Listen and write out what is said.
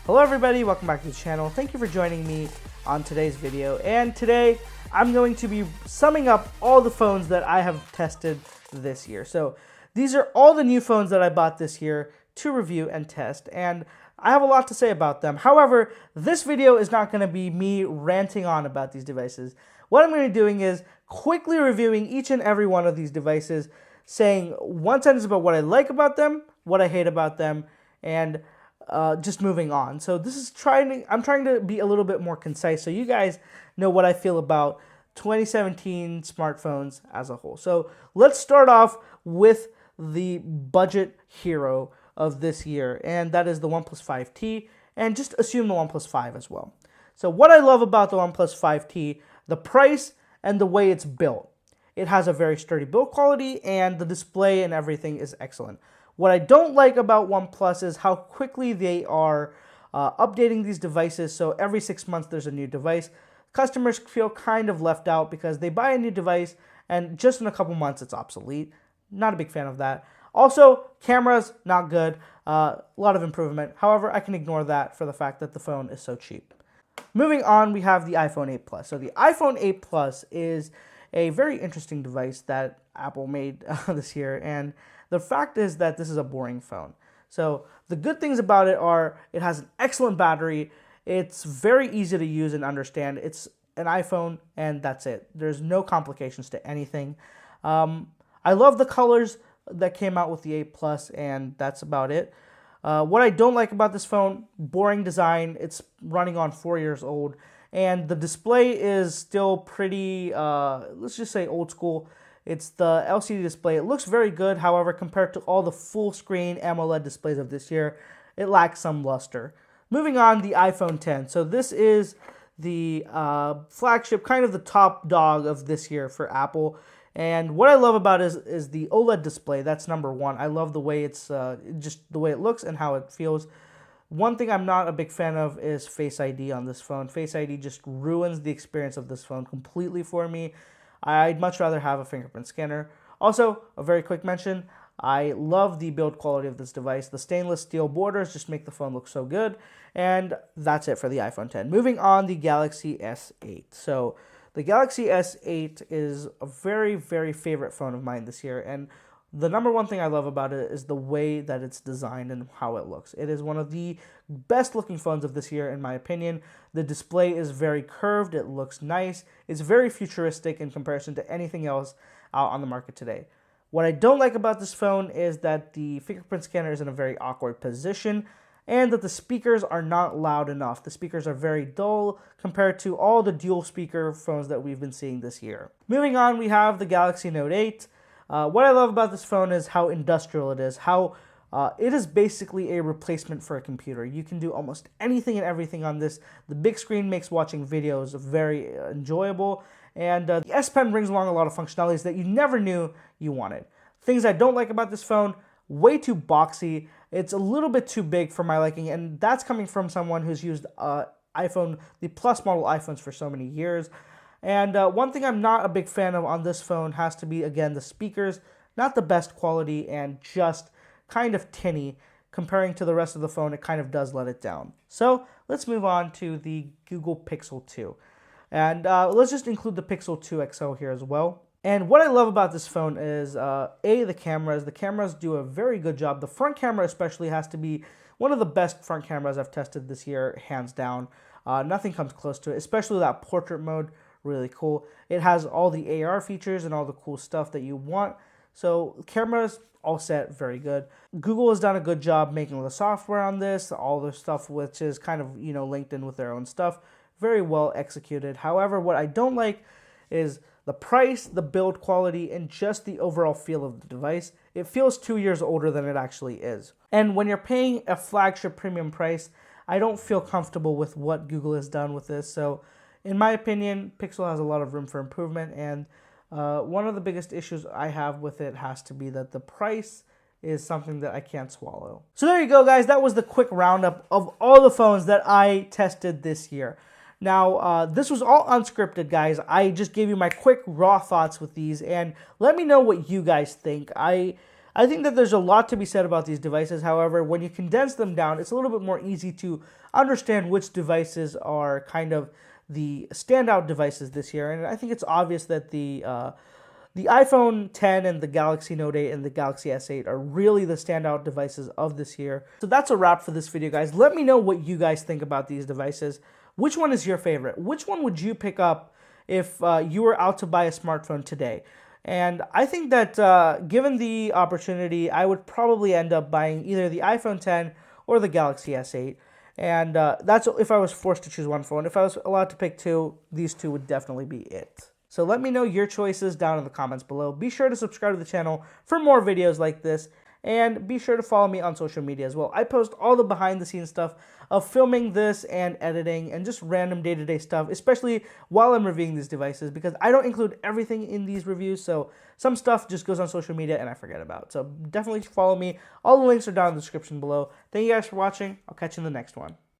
Hello everybody, welcome back to the channel. Thank you for joining me on today's video. And today I'm going to be summing up all the phones that I have tested this year. So these are all the new phones that I bought this year to review and test, and I have a lot to say about them. However, this video is not going to be me ranting on about these devices. What I'm going to be doing is quickly reviewing each and every one of these devices, saying one sentence about what I like about them, what I hate about them, and just moving on. So this is I'm trying to be a little bit more concise so you guys know what I feel about 2017 smartphones as a whole. So let's start off with the budget hero of this year, and that is the OnePlus 5T, and just assume the OnePlus 5 as well. So what I love about the OnePlus 5T, the price and the way it's built. It has a very sturdy build quality, and the display and everything is excellent. What I don't like about OnePlus is how quickly they are updating these devices. So every 6 months there's a new device. Customers feel kind of left out because they buy a new device and just in a couple months it's obsolete. Not a big fan of that. Also, cameras, not good. A lot of improvement. However, I can ignore that for the fact that the phone is so cheap. Moving on, we have the iPhone 8 Plus. So the iPhone 8 Plus is a very interesting device that Apple made this year, and the fact is that this is a boring phone. So the good things about it are it has an excellent battery, it's very easy to use and understand, it's an iPhone, and that's it. There's no complications to anything. I love the colors that came out with the 8 Plus, and that's about it. What I don't like about this phone, boring design, it's running on 4 years old, and the display is still pretty, let's just say old school. It's the LCD display. It looks very good, however, compared to all the full screen AMOLED displays of this year, it lacks some luster. Moving on, the iPhone X. So this is the flagship, kind of the top dog of this year for Apple. And what I love about it is the OLED display. That's number one. I love the way it's just the way it looks and how it feels. One thing I'm not a big fan of is Face ID on this phone. Face ID just ruins the experience of this phone completely for me. I'd much rather have a fingerprint scanner. Also, a very quick mention, I love the build quality of this device. The stainless steel borders just make the phone look so good. And that's it for the iPhone X. Moving on, the Galaxy S8. So the Galaxy S8 is a very, very favorite phone of mine this year, and the number one thing I love about it is the way that it's designed and how it looks. It is one of the best looking phones of this year in my opinion. The display is very curved, it looks nice, it's very futuristic in comparison to anything else out on the market today. What I don't like about this phone is that the fingerprint scanner is in a very awkward position, and that the speakers are not loud enough. The speakers are very dull compared to all the dual speaker phones that we've been seeing this year. Moving on, we have the Galaxy Note 8. What I love about this phone is how industrial it is, how it is basically a replacement for a computer. You can do almost anything and everything on this. The big screen makes watching videos very enjoyable, and the S Pen brings along a lot of functionalities that you never knew you wanted. Things I don't like about this phone, way too boxy. It's a little bit too big for my liking, and that's coming from someone who's used the Plus model iPhones for so many years. And one thing I'm not a big fan of on this phone has to be, again, the speakers. Not the best quality and just kind of tinny. Comparing to the rest of the phone, it kind of does let it down. So let's move on to the Google Pixel 2. And let's just include the Pixel 2 XL here as well. And what I love about this phone is, the cameras. The cameras do a very good job. The front camera especially has to be one of the best front cameras I've tested this year, hands down. Nothing comes close to it, especially that portrait mode. Really cool. It has all the AR features and all the cool stuff that you want. So cameras, all set, very good. Google has done a good job making the software on this, all the stuff which is kind of, linked in with their own stuff. Very well executed. However, what I don't like is the price, the build quality, and just the overall feel of the device. It feels 2 years older than it actually is. And when you're paying a flagship premium price, I don't feel comfortable with what Google has done with this. So in my opinion, Pixel has a lot of room for improvement, and one of the biggest issues I have with it has to be that the price is something that I can't swallow. So there you go, guys. That was the quick roundup of all the phones that I tested this year. Now, this was all unscripted, guys. I just gave you my quick, raw thoughts with these, and let me know what you guys think. I I think that there's a lot to be said about these devices. However, when you condense them down, it's a little bit more easy to understand which devices are kind of the standout devices this year. And I think it's obvious that the iPhone 10 and the Galaxy Note 8 and the Galaxy S8 are really the standout devices of this year. So that's a wrap for this video, guys. Let me know what you guys think about these devices. Which one is your favorite? Which one would you pick up if you were out to buy a smartphone today? And I think that given the opportunity, I would probably end up buying either the iPhone 10 or the Galaxy S8. And that's if I was forced to choose one phone. If I was allowed to pick two, these two would definitely be it. So let me know your choices down in the comments below. Be sure to subscribe to the channel for more videos like this. And be sure to follow me on social media as well. I post all the behind-the-scenes stuff of filming this and editing and just random day-to-day stuff, especially while I'm reviewing these devices, because I don't include everything in these reviews, so some stuff just goes on social media and I forget about. So definitely follow me. All the links are down in the description below. Thank you guys for watching. I'll catch you in the next one.